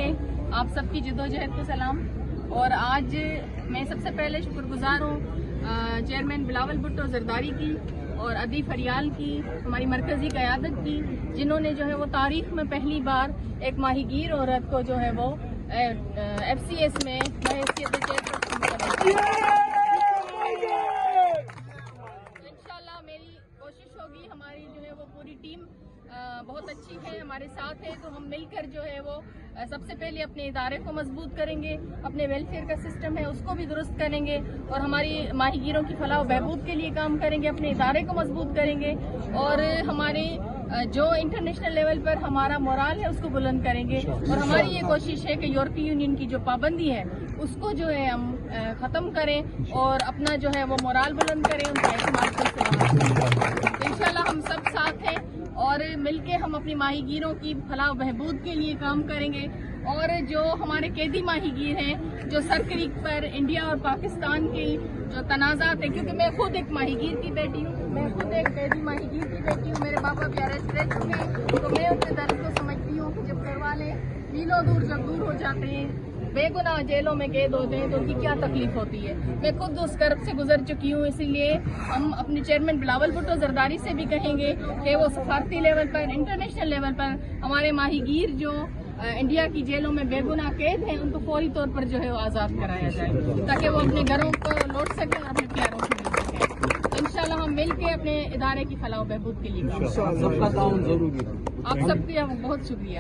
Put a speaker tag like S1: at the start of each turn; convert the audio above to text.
S1: رکھے. آپ سب کی جدوجہد کو سلام. اور آج میں سب سے پہلے شکر گزار ہوں چیئرمین بلاول بھٹو زرداری کی اور عدی فریال کی, ہماری مرکزی قیادت کی, جنہوں نے جو ہے وہ تاریخ میں پہلی بار ایک ماہی گیر عورت کو جو ہے وہ ایف سی ایس میں بحیثیت چیئرپرسن کیا. انشاءاللہ میری کوشش ہوگی, ہماری جو ہے وہ پوری ٹیم بہت اچھی ہے, ہمارے ساتھ ہے, تو ہم مل کر جو ہے وہ سب سے پہلے اپنے ادارے کو مضبوط کریں گے, اپنے ویلفیئر کا سسٹم ہے اس کو بھی درست کریں گے, اور ہماری ماہی گیروں کی فلاح و بہبود کے لیے کام کریں گے, اپنے ادارے کو مضبوط کریں گے, اور ہمارے جو انٹرنیشنل لیول پر ہمارا مورال ہے اس کو بلند کریں گے. اور ہماری یہ کوشش ہے کہ یورپی یونین کی جو پابندی ہے اس کو جو ہے ہم ختم کریں اور اپنا جو ہے وہ مورال بلند کریں, ان کا اعتماد کریں. انشاءاللہ ہم سب ساتھ ہیں اور مل کے ہم اپنی ماہی گیروں کی فلاح و بہبود کے لیے کام کریں گے. اور جو ہمارے قیدی ماہی گیر ہیں جو سر کریک پر انڈیا اور پاکستان کی جو تنازعات ہیں, کیونکہ میں خود ایک ماہی گیر کی بیٹی ہوں, میں خود ایک قیدی ماہی گیر کی بیٹی ہوں, میرے پاپا بھی اریسٹ رہ چکے ہیں, تو میں ان کے درد کو سمجھتی ہوں کہ جب گھر والے میلوں دور جب دور ہو جاتے ہیں, بے گناہ جیلوں میں قید ہوتے ہیں, تو ان کی کیا تکلیف ہوتی ہے. میں خود اس کرب سے گزر چکی ہوں, اسی لیے ہم اپنے چیئرمین بلاول بھٹو زرداری سے بھی کہیں گے کہ وہ سفارتی لیول پر, انٹرنیشنل لیول پر ہمارے ماہی گیر جو انڈیا کی جیلوں میں بے گناہ قید ہیں ان کو فوری طور پر جو ہے وہ آزاد کرایا جائے, تاکہ وہ اپنے گھروں کو لوٹ سکیں اور اپنے پیاروں کو مل سکیں. انشاءاللہ ہم مل کے اپنے ادارے کی فلاح و بہبود کے لیے کام کریں.
S2: سب کا تعاون ضروری ہے.
S1: آپ سب کا بہت شکریہ.